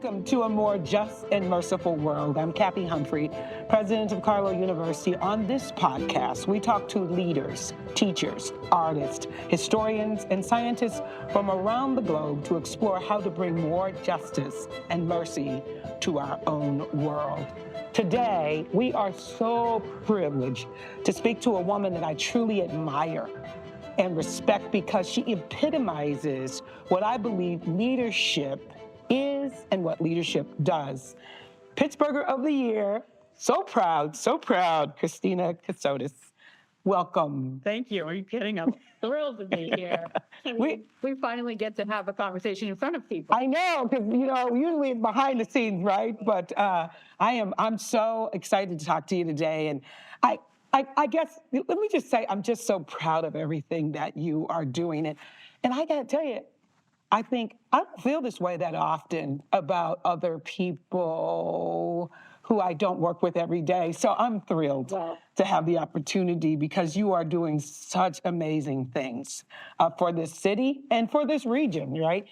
Welcome to a more just and merciful world. I'm Kathy Humphrey, president of Carlow University. On this podcast, we talk to leaders, teachers, artists, historians, and scientists from around the globe to explore how to bring more justice and mercy to our own world. Today, we are so privileged to speak to a woman that I truly admire and respect because she epitomizes what I believe leadership is and what leadership does. Pittsburgher of the Year, so proud, Christina Cassotis. Welcome. Thank you. Are you kidding? I'm thrilled to be here. We finally get to have a conversation in front of people. I know, because usually it's behind the scenes, right? But I'm so excited to talk to you today, and I guess let me just say I'm just so proud of everything that you are doing, and I got to tell you, I think I don't feel this way that often about other people who I don't work with every day. So I'm thrilled to have the opportunity because you are doing such amazing things for this city and for this region, right?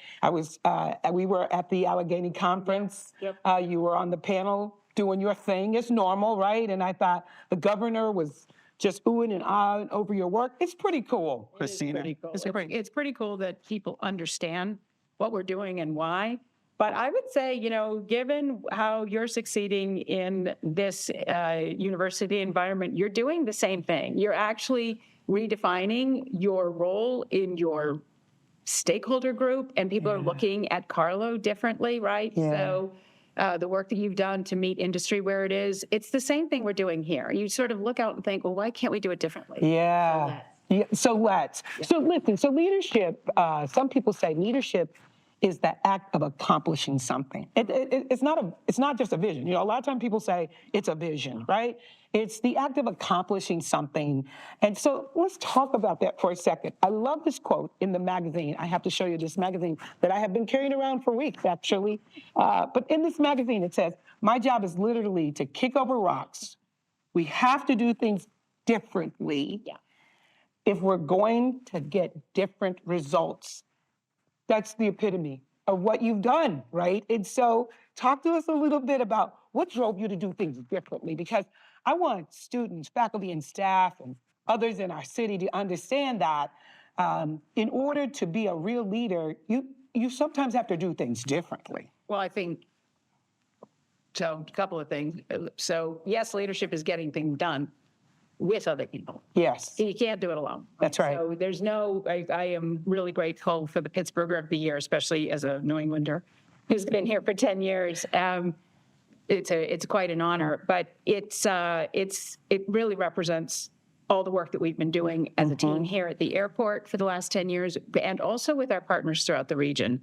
We were at the Allegheny conference. Yep. You were on the panel doing your thing. It's normal, right? And I thought the governor was just oohing and ahhing over your work. It's pretty cool, Christina. It's pretty cool that people understand what we're doing and why. But I would say, given how you're succeeding in this university environment, you're doing the same thing. You're actually redefining your role in your stakeholder group, and people are looking at Carlow differently, right? Yeah. So the work that you've done to meet industry where it is, it's the same thing we're doing here. You sort of look out and think, well, why can't we do it differently? Yeah. So let's. So listen, so leadership, some people say leadership is the act of accomplishing something. It's not just a vision. A lot of times people say it's a vision, right? It's the act of accomplishing something. And so let's talk about that for a second. I love this quote in the magazine. I have to show you this magazine that I have been carrying around for weeks, actually. But in this magazine, it says, my job is literally to kick over rocks. We have to do things differently if we're going to get different results. That's the epitome of what you've done, right? And so talk to us a little bit about what drove you to do things differently, because I want students, faculty, and staff, and others in our city to understand that in order to be a real leader, you sometimes have to do things differently. Well, I think, so a couple of things. So yes, leadership is getting things done with other people. Yes. You can't do it alone. That's right. So there's I am really grateful for the Pittsburgher of the Year, especially as a New Englander who's been here for 10 years. It's quite an honor, but it really represents all the work that we've been doing as a team here at the airport for the last 10 years, and also with our partners throughout the region.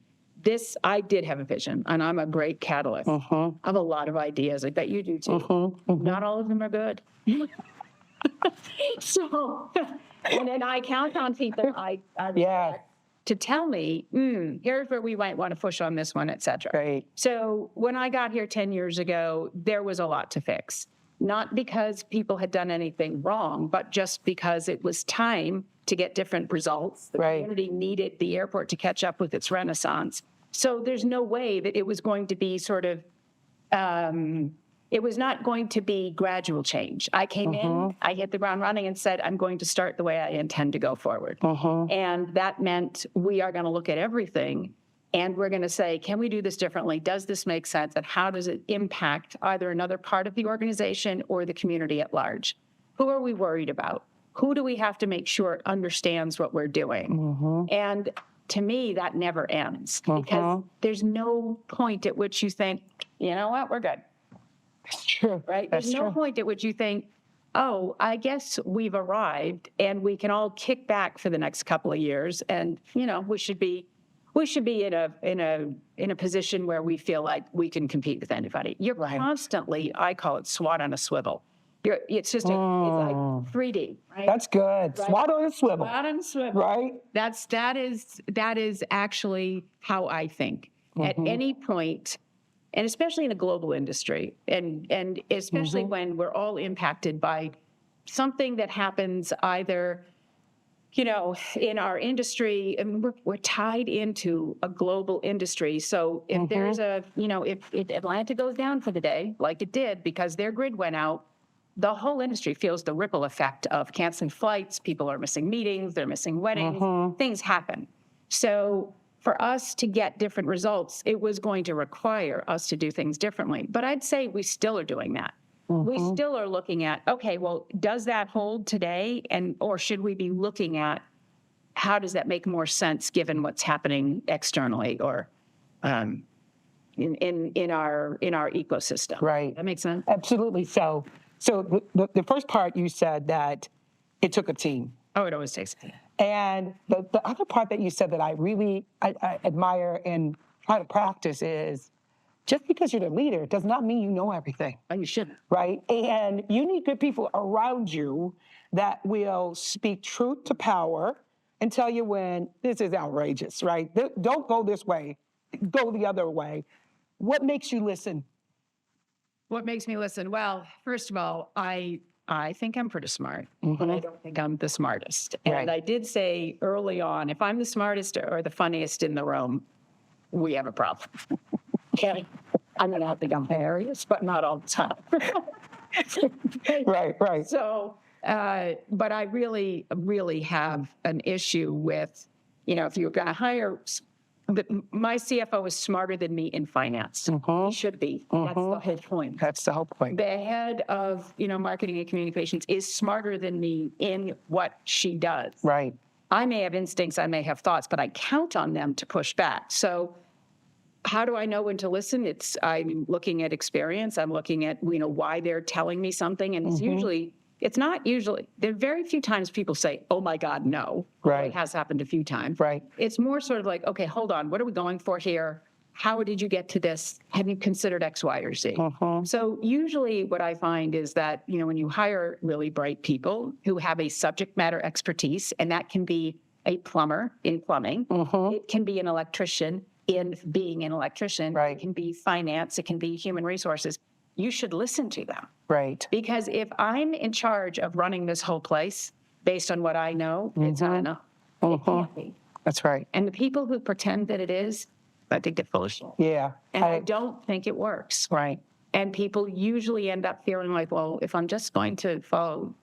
I did have a vision, and I'm a great catalyst. I have a lot of ideas. I bet you do too. Not all of them are good. So, and then I count on people to tell me, here's where we might want to push on this one, et cetera. Great. So when I got here 10 years ago, there was a lot to fix. Not because people had done anything wrong, but just because it was time to get different results. The community needed the airport to catch up with its renaissance. So there's no way that it was going to be sort of, it was not going to be gradual change. I came in, I hit the ground running and said, I'm going to start the way I intend to go forward. And that meant we are going to look at everything and we're going to say, can we do this differently? Does this make sense? And how does it impact either another part of the organization or the community at large? Who are we worried about? Who do we have to make sure understands what we're doing? And to me, that never ends because there's no point at which you think, you know what, we're good. That's true. Right? There's no point at which you think, oh, I guess we've arrived and we can all kick back for the next couple of years. And, we should be in a position where we feel like we can compete with anybody. You're constantly, I call it SWAT on a swivel. It's just it's like 3D, right? That's good. Right? SWAT on a swivel. SWAT on a swivel. Right? That is actually how I think. At any point, and especially in a global industry, and especially when we're all impacted by something that happens either in our industry, and we're tied into a global industry. So if there's if Atlanta goes down for the day, like it did because their grid went out, the whole industry feels the ripple effect of canceling flights. People are missing meetings, they're missing weddings, things happen. So for us to get different results, it was going to require us to do things differently. But I'd say we still are doing that. We still are looking at, okay, well, does that hold today? Or should we be looking at how does that make more sense given what's happening externally or in our ecosystem? Right. That makes sense? Absolutely. So the first part you said that it took a team. Oh, it always takes a team. And the other part that you said that I really I admire and try to practice is just because you're the leader does not mean you know everything. Oh, you shouldn't. Right? And you need good people around you that will speak truth to power and tell you when this is outrageous, right? Don't go this way, go the other way. What makes you listen? What makes me listen? Well, first of all, I think I'm pretty smart, but I don't think I'm the smartest. And I did say early on, if I'm the smartest or the funniest in the room, we have a problem. Okay. I mean, I think I'm hilarious, but not all the time. Right. So, but I really, really have an issue with, if you're going to hire, my CFO is smarter than me in finance. He should be. That's the whole point. That's the whole point. The head of, marketing and communications is smarter than me in what she does. Right. I may have instincts, I may have thoughts, but I count on them to push back. So how do I know when to listen? I'm looking at experience. I'm looking at, why they're telling me something. And it's not usually, there are very few times people say, oh my God, no. Right. It has happened a few times. Right. It's more sort of like, okay, hold on. What are we going for here? How did you get to this? Have you considered X, Y, or Z? So usually what I find is that, when you hire really bright people who have a subject matter expertise, and that can be a plumber in plumbing, it can be an electrician in being an electrician, it can be finance, it can be human resources, you should listen to them. Right. Because if I'm in charge of running this whole place based on what I know, it's not enough. It can't be. That's right. And the people who pretend that it is, I think they're full of shit. Yeah. And I don't think it works. Right. And people usually end up feeling like, well, if I'm just going to follow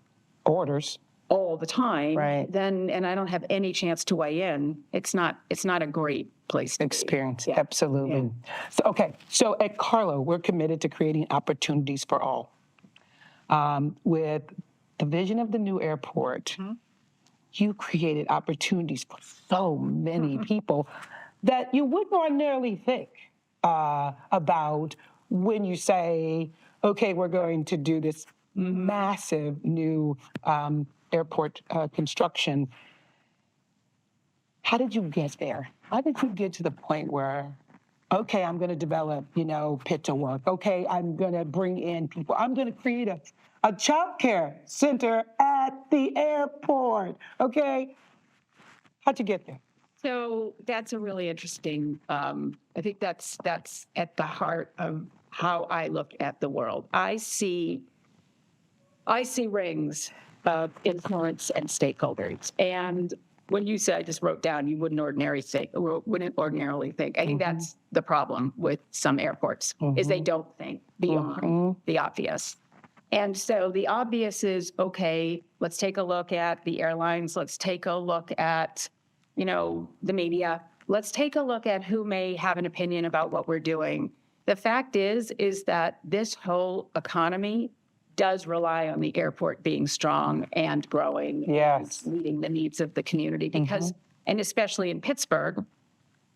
orders all the time, right, then, and I don't have any chance to weigh in, it's not a great place to experience. Be. Yeah. Absolutely. Yeah. So at Carlow, we're committed to creating opportunities for all. With the vision of the new airport, you created opportunities for so many people that you wouldn't ordinarily think about when you say, okay, we're going to do this massive new airport construction. How did you get there? How did you get to the point where, okay, I'm going to develop, pit to work. Okay, I'm going to bring in people. I'm going to create a child care center at the airport. Okay, how'd you get there? So that's a really interesting, I think that's at the heart of how I look at the world. I see rings of influence and stakeholders. And when you said, I just wrote down, you wouldn't ordinarily think. I think that's the problem with some airports, is they don't think beyond the obvious. And so the obvious is, okay, let's take a look at the airlines. Let's take a look at, the media. Let's take a look at who may have an opinion about what we're doing. The fact is that this whole economy does rely on the airport being strong and growing, and meeting the needs of the community. Because, and especially in Pittsburgh,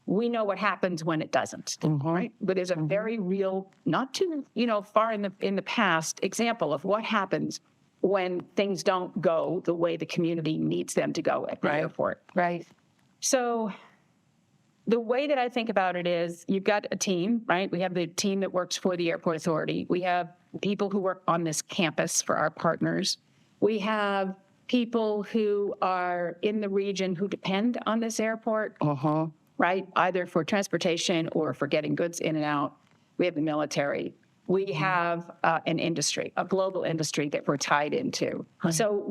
we know what happens when it doesn't, right? But there's a very real, not too far in the past, example of what happens when things don't go the way the community needs them to go at the airport. Right. So the way that I think about it is, you've got a team, right? We have the team that works for the Airport Authority. We have people who work on this campus for our partners. We have people who are in the region who depend on this airport, right? Either for transportation or for getting goods in and out. We have the military. We have an industry, a global industry that we're tied into. So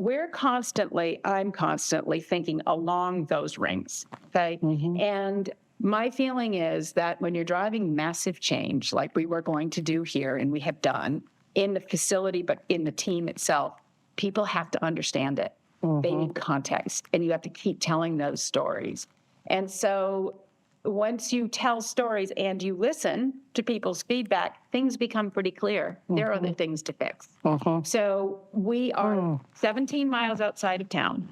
I'm constantly thinking along those rings, okay? And my feeling is that when you're driving massive change, like we were going to do here and we have done in the facility, but in the team itself, people have to understand it. They need context, and you have to keep telling those stories. And so once you tell stories and you listen to people's feedback, things become pretty clear. There are other things to fix. So we are 17 miles outside of town,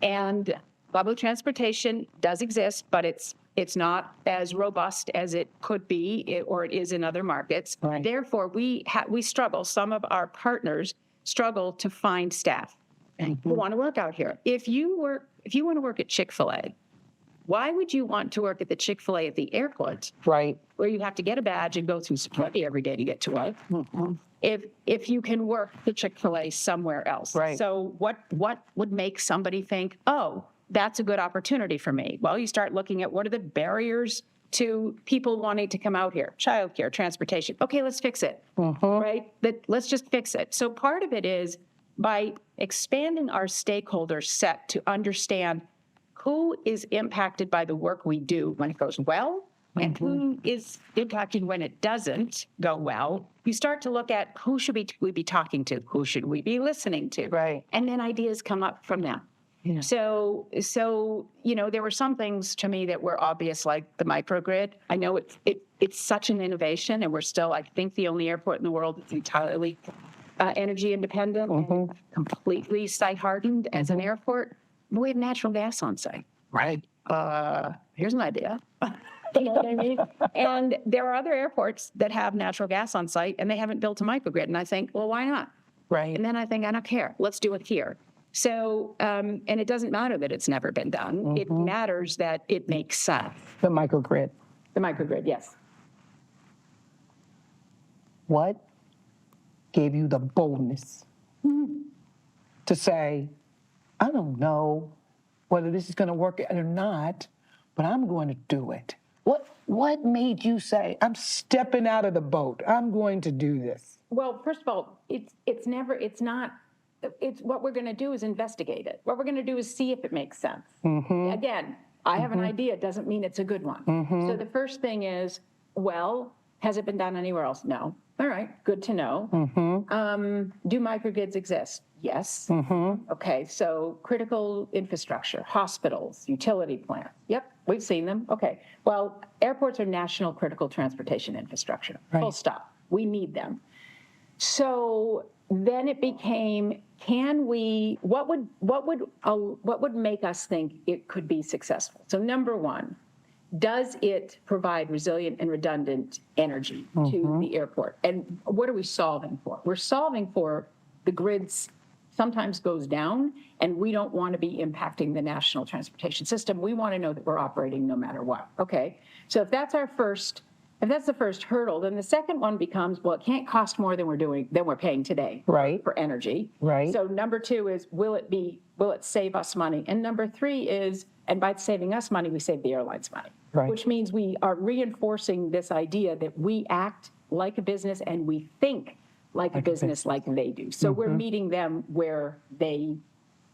and public transportation does exist, but it's not as robust as it could be or it is in other markets. Right. Therefore, we struggle. Some of our partners struggle to find staff who want to work out here. If you want to work at Chick-fil-A, why would you want to work at the Chick-fil-A at the airport? Right. Where you have to get a badge and go through security every day to get to work. If you can work the Chick-fil-A somewhere else. Right. So what would make somebody think, oh, that's a good opportunity for me? Well, you start looking at what are the barriers to people wanting to come out here. Childcare, transportation. Okay, let's fix it. Right? Let's just fix it. So part of it is by expanding our stakeholder set to understand who is impacted by the work we do when it goes well, and who is impacted when it doesn't go well. You start to look at who should we be talking to, who should we be listening to, Right. and then ideas come up from that. Yeah. So there were some things to me that were obvious, like the microgrid. I know it's such an innovation, and we're still, I think, the only airport in the world that's entirely energy independent, and completely site hardened as an airport. We have natural gas on site. Right. Here's an idea. You know what I mean? And there are other airports that have natural gas on site, and they haven't built a microgrid. And I think, well, why not? Right. And then I think, I don't care. Let's do it here. So, and it doesn't matter that it's never been done. It matters that it makes sense. The microgrid. The microgrid, yes. What gave you the boldness to say, I don't know whether this is going to work or not, but I'm going to do it? What made you say, I'm stepping out of the boat, I'm going to do this? Well, first of all, it's what we're going to do is investigate it. What we're going to do is see if it makes sense. Again, I have an idea, doesn't mean it's a good one. So the first thing is, well, has it been done anywhere else? No. All right, good to know. Do microgrids exist? Yes. Okay, so critical infrastructure, hospitals, utility plants. Yep, we've seen them. Okay, well, airports are national critical transportation infrastructure. Right. Full stop. We need them. So then it became, what would make us think it could be successful? So number one, does it provide resilient and redundant energy to the airport? And what are we solving for? We're solving for the grids sometimes goes down, and we don't want to be impacting the national transportation system. We want to know that we're operating no matter what. Okay, so if that's the first hurdle, then the second one becomes, well, it can't cost more than we're paying today for energy. Right. So number two is, will it save us money? And number three is, and by saving us money, we save the airlines money. Right. Which means we are reinforcing this idea that we act like a business and we think like a business like they do. So we're meeting them where they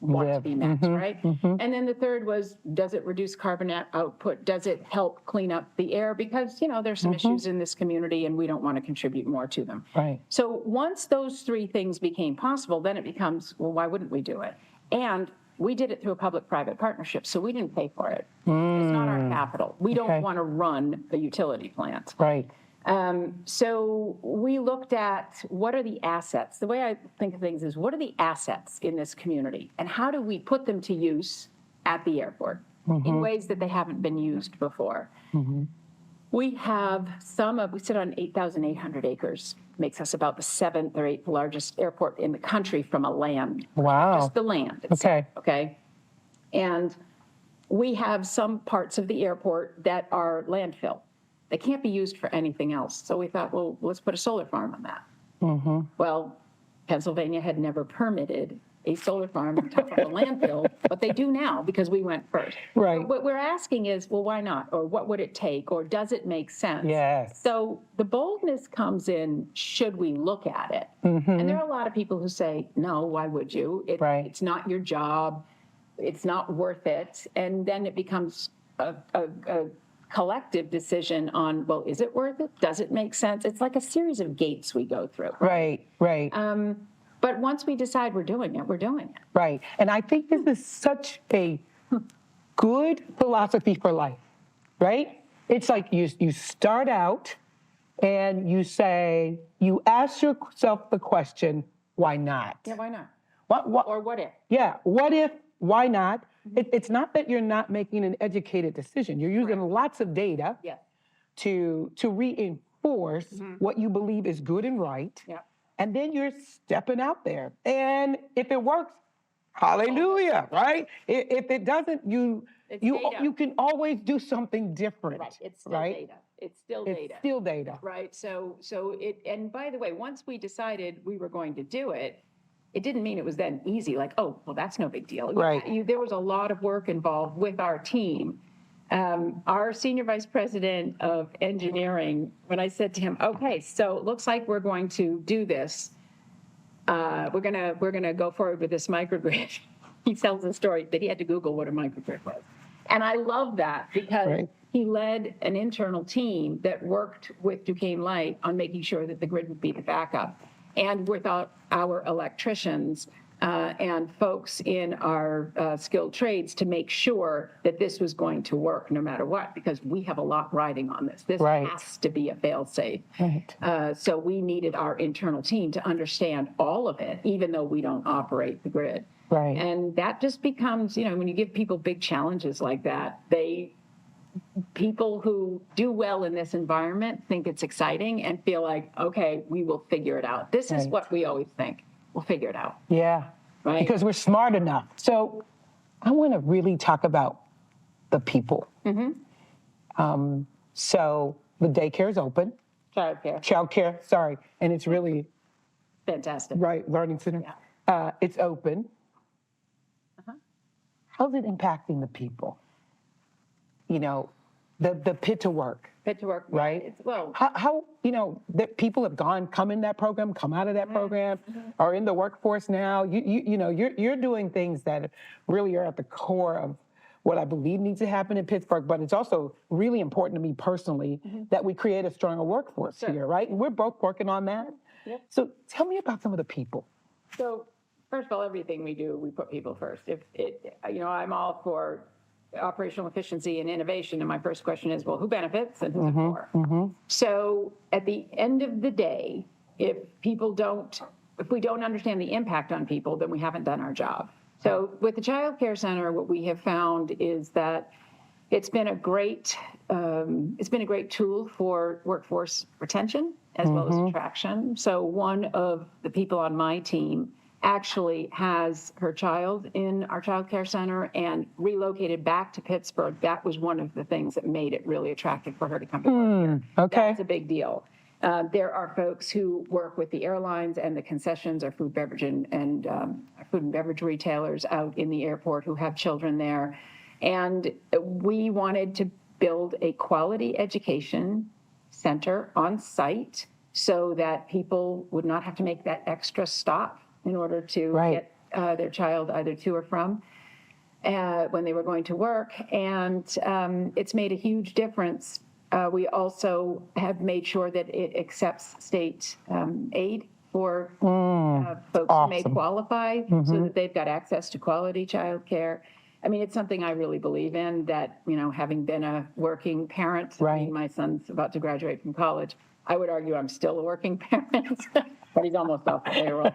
want to be met, right? And then the third was, does it reduce carbon output? Does it help clean up the air? Because, there's some issues in this community and we don't want to contribute more to them. Right. So once those three things became possible, then it becomes, well, why wouldn't we do it? And we did it through a public-private partnership, so we didn't pay for it. It's not our capital. We don't want to run a utility plant. Right. So we looked at what are the assets. The way I think of things is, what are the assets in this community, and how do we put them to use at the airport in ways that they haven't been used before? We sit on 8,800 acres. Makes us about the 7th or 8th largest airport in the country from a land. Wow. Just the land itself, okay? And we have some parts of the airport that are landfill. They can't be used for anything else. So we thought, well, let's put a solar farm on that. Well, Pennsylvania had never permitted a solar farm on top of a landfill, but they do now because we went first. Right. But what we're asking is, well, why not? Or what would it take? Or does it make sense? Yes. So the boldness comes in, should we look at it? And there are a lot of people who say, no, why would you? Right. It's not your job. It's not worth it. And then it becomes a collective decision on, well, is it worth it? Does it make sense? It's like a series of gates we go through. Right. But once we decide we're doing it, we're doing it. Right. And I think this is such a good philosophy for life, right? It's like you start out and you ask yourself the question, why not? Yeah, why not? What? Or what if? Yeah, what if, why not? It's not that you're not making an educated decision. You're using lots of data to reinforce what you believe is good and right. Yeah. And then you're stepping out there. And if it works, hallelujah, right? If it doesn't, you can always do something different. Right. It's still data. It's still data. It's still data. Right. So and by the way, once we decided we were going to do it, it didn't mean it was then easy, like, oh, well, that's no big deal. Right. There was a lot of work involved with our team. Our senior vice president of engineering, when I said to him, okay, so it looks like we're going to do this. We're gonna go forward with this microgrid. He tells the story that he had to Google what a microgrid was. And I love that because he led an internal team that worked with Duquesne Light on making sure that the grid would be the backup. And with our electricians and folks in our skilled trades to make sure that this was going to work no matter what, because we have a lot riding on this. This has to be a fail-safe. Right. So we needed our internal team to understand all of it, even though we don't operate the grid. Right. And that just becomes, when you give people big challenges like that, people who do well in this environment think it's exciting and feel like, okay, we will figure it out. This is what we always think. We'll figure it out. Yeah. Right. Because we're smart enough. So I want to really talk about the people. So the daycare is open. Childcare, sorry. And it's really fantastic. Right, learning center. Yeah. It's open. How's it impacting the people? The pit to work. Fit to work. Right? How that people have come in that program, come out of that program, are in the workforce now. You're doing things that really are at the core of what I believe needs to happen in Pittsburgh, but it's also really important to me personally that we create a stronger workforce here, right? And we're both working on that. So tell me about some of the people. So first of all, everything we do, we put people first. I'm all for operational efficiency and innovation, and my first question is, well, who benefits and who's it for? So at the end of the day, if we don't understand the impact on people, then we haven't done our job. So with the Child Care Center, what we have found is that it's been a great tool for workforce retention as well as attraction. So one of the people on my team actually has her child in our child care center and relocated back to Pittsburgh. That was one of the things that made it really attractive for her to come to work here. Okay. That's a big deal. There are folks who work with the airlines and the concessions or food, beverage, and food and beverage retailers out in the airport who have children there. And we wanted to build a quality education center on site so that people would not have to make that extra stop in order to get their child either to or from when they were going to work. And it's made a huge difference. We also have made sure that it accepts state aid for folks who may qualify so that they've got access to quality child care. I mean, it's something I really believe in, that, having been a working parent, I mean, my son's about to graduate from college. I would argue I'm still a working parent, but he's almost off the payroll.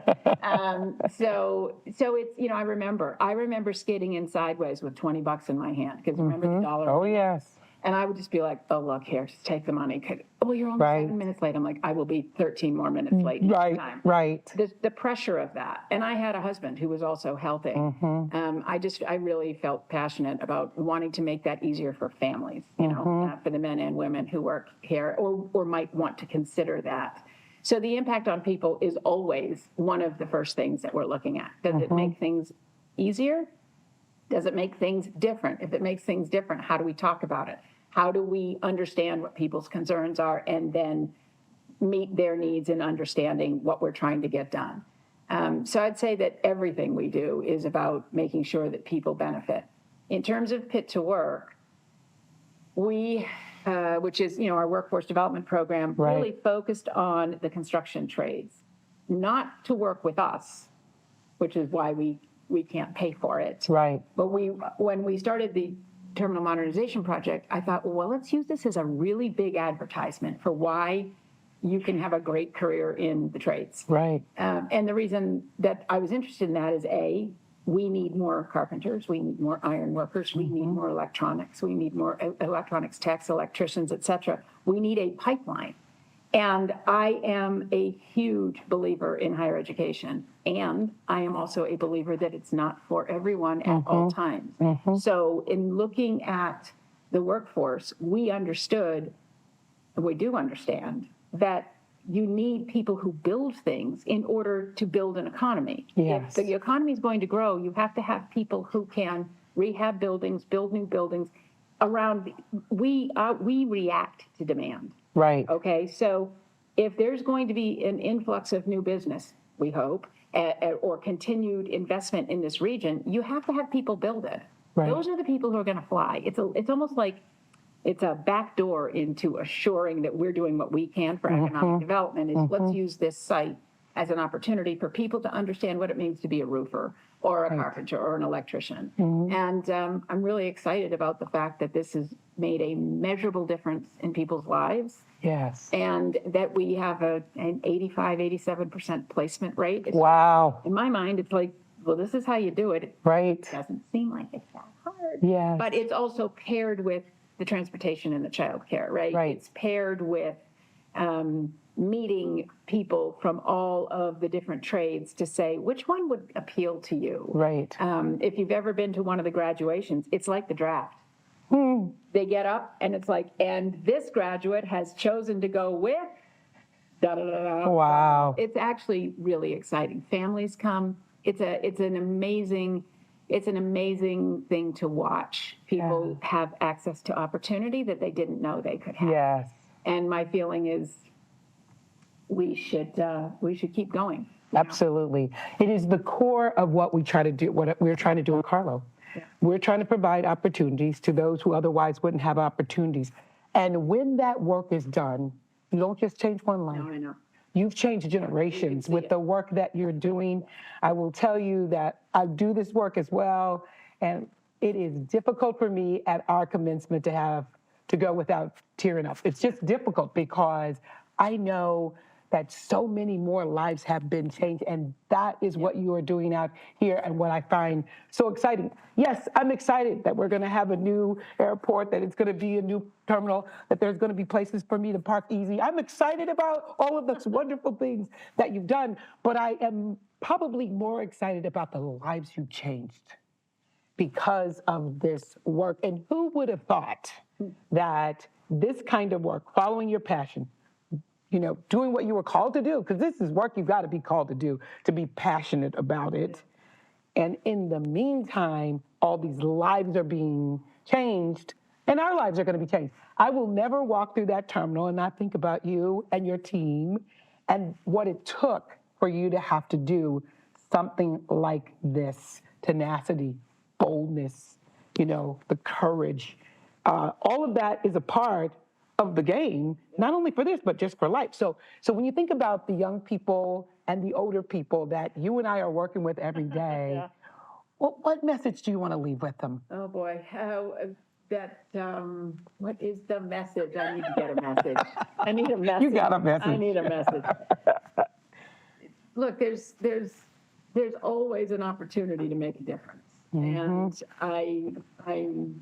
So it's, I remember skating in sideways with $20 in my hand, because remember the dollar? Oh, yes. And I would just be like, oh, look, here, just take the money. Oh, you're only 7 minutes late. I'm like, I will be 13 more minutes late next time. The pressure of that. And I had a husband who was also helping. I really felt passionate about wanting to make that easier for families, for the men and women who work here or might want to consider that. So the impact on people is always one of the first things that we're looking at. Does it make things easier? Does it make things different? If it makes things different, how do we talk about it? How do we understand what people's concerns are and then meet their needs in understanding what we're trying to get done? So I'd say that everything we do is about making sure that people benefit. In terms of Pit to Work, we, which is, our workforce development program, really focused on the construction trades, not to work with us, which is why we can't pay for it. Right. But when we started the Terminal Modernization Project, I thought, well, let's use this as a really big advertisement for why you can have a great career in the trades. Right. And the reason that I was interested in that is, A, we need more carpenters, we need more iron workers, we need more electronics, we need more electronics techs, electricians, et cetera. We need a pipeline. And I am a huge believer in higher education. And I am also a believer that it's not for everyone at all times. So in looking at the workforce, we understood, and we do understand, that you need people who build things in order to build an economy. Yes. If the economy is going to grow, you have to have people who can rehab buildings, build new buildings around. We react to demand. Right. Okay, so if there's going to be an influx of new business, we hope, or continued investment in this region, you have to have people build it. Right. Those are the people who are going to fly. It's almost like it's a back door into assuring that we're doing what we can for economic development. Is let's use this site as an opportunity for people to understand what it means to be a roofer or a carpenter or an electrician. And I'm really excited about the fact that this has made a measurable difference in people's lives. Yes. And that we have an 85, 87% placement rate. Wow. In my mind, it's like, well, this is how you do it. Right. It doesn't seem like it's that hard. Yes. But it's also paired with the transportation and the child care, right? Right. It's paired with meeting people from all of the different trades to say, which one would appeal to you? Right. If you've ever been to one of the graduations, it's like the draft. They get up and it's like, and this graduate has chosen to go with da da da da. Wow. It's actually really exciting. Families come. It's an amazing thing to watch. People have access to opportunity that they didn't know they could have. Yes. And my feeling is we should keep going. Absolutely. It is the core of what we try to do, what we're trying to do in Carlow. Yeah. We're trying to provide opportunities to those who otherwise wouldn't have opportunities. And when that work is done, you don't just change one life. No, I know. You've changed generations with the work that you're doing. I will tell you that I do this work as well, and it is difficult for me at our commencement to go without tearing up. It's just difficult because I know that so many more lives have been changed, and that is what you are doing out here and what I find so exciting. Yes, I'm excited that we're going to have a new airport, that it's going to be a new terminal, that there's going to be places for me to park easy. I'm excited about all of those wonderful things that you've done, but I am probably more excited about the lives you changed because of this work. And who would have thought that this kind of work, following your passion, doing what you were called to do, because this is work you've got to be called to do, to be passionate about it. And in the meantime, all these lives are being changed, and our lives are going to be changed. I will never walk through that terminal and not think about you and your team and what it took for you to have to do something like this. Tenacity, boldness, the courage. All of that is a part of the game, not only for this, but just for life. So when you think about the young people and the older people that you and I are working with every day, what message do you want to leave with them? Oh boy, what is the message? I need to get a message. I need a message. You got a message. I need a message. Look, there's always an opportunity to make a difference. And I've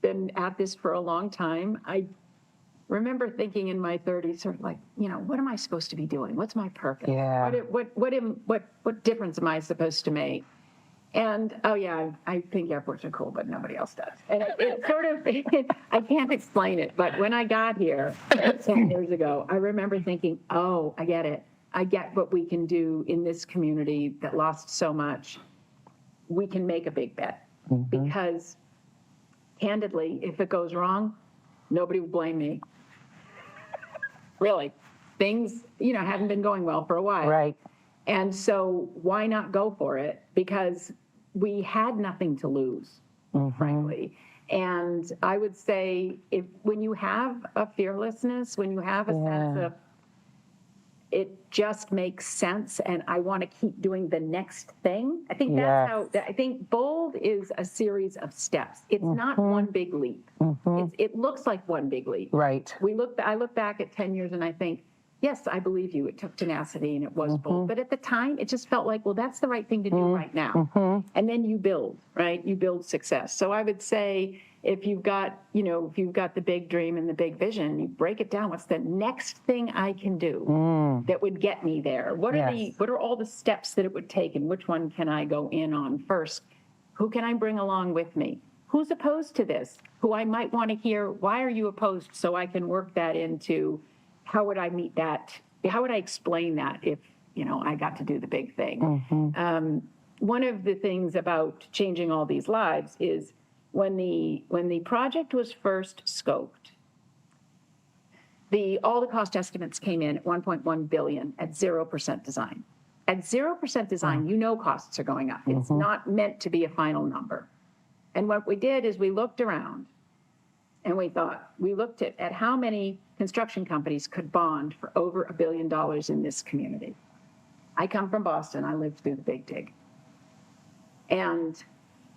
been at this for a long time. I remember thinking in my 30s, sort of like, what am I supposed to be doing? What's my purpose? Yeah. What difference am I supposed to make? And, oh yeah, I think airports are cool, but nobody else does. And it sort of, I can't explain it, but when I got here 10 years ago, I remember thinking, oh, I get it. I get what we can do in this community that lost so much. We can make a big bet. Because, candidly, if it goes wrong, nobody will blame me. Really. Things, haven't been going well for a while. Right. And so why not go for it? Because we had nothing to lose, frankly. And I would say when you have a fearlessness, when you have a sense of it just makes sense and I want to keep doing the next thing. I think that's how, I think Bold is a series of steps. It's not one big leap. It looks like one big leap. Right. I look back at 10 years and I think, yes, I believe you. It took tenacity and it was bold. But at the time, it just felt like, well, that's the right thing to do right now. And then you build, right? You build success. So I would say if you've got the big dream and the big vision, you break it down. What's the next thing I can do that would get me there? What are all the steps that it would take and which one can I go in on first? Who can I bring along with me? Who's opposed to this? Who I might want to hear, why are you opposed? So I can work that into how would I meet that? How would I explain that if, I got to do the big thing? One of the things about changing all these lives is when the project was first scoped, all the cost estimates came in at $1.1 billion at 0% design. At 0% design, costs are going up. It's not meant to be a final number. And what we did is we looked around and we looked at how many construction companies could bond for over $1 billion in this community. I come from Boston. I lived through the Big Dig. And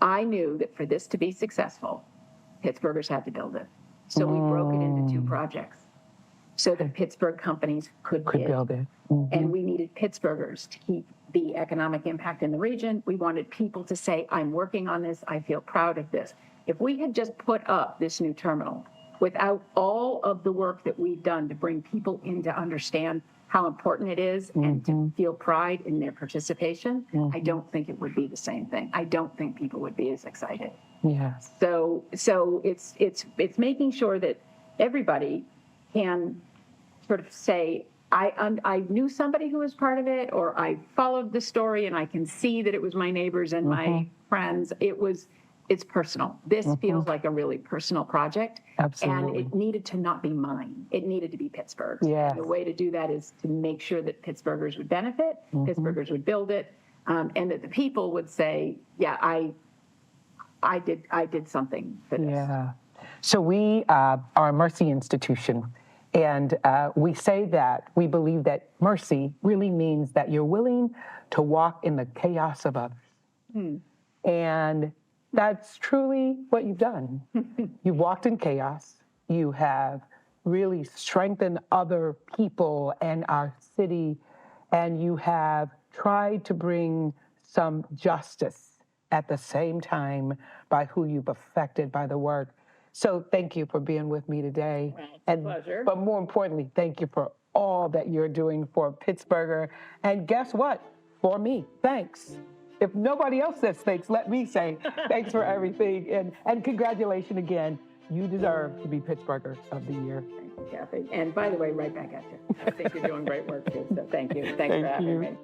I knew that for this to be successful, Pittsburghers had to build it. So we broke it into 2 projects so that Pittsburgh companies could build it. And we needed Pittsburghers to keep the economic impact in the region. We wanted people to say, I'm working on this. I feel proud of this. If we had just put up this new terminal without all of the work that we've done to bring people in to understand how important it is and to feel pride in their participation, I don't think it would be the same thing. I don't think people would be as excited. Yes. So it's making sure that everybody can sort of say, I knew somebody who was part of it, or I followed the story and I can see that it was my neighbors and my friends. It's personal. This feels like a really personal project. Absolutely. And it needed to not be mine. It needed to be Pittsburgh's. Yes. And the way to do that is to make sure that Pittsburghers would benefit, Pittsburghers would build it, and that the people would say, yeah, I did something for this. Yeah. So we are a mercy institution. And we say that we believe that mercy really means that you're willing to walk in the chaos of others. And that's truly what you've done. You've walked in chaos. You have really strengthened other people and our city. And you have tried to bring some justice at the same time by who you've affected by the work. So thank you for being with me today. Well, it's a pleasure. But more importantly, thank you for all that you're doing for Pittsburgher. And guess what? For me, thanks. If nobody else says thanks, let me say thanks for everything. And congratulations again. You deserve to be Pittsburgher of the Year. Thank you, Kathy. And by the way, right back at you. I think you're doing great work too. So thank you. Thanks for having me.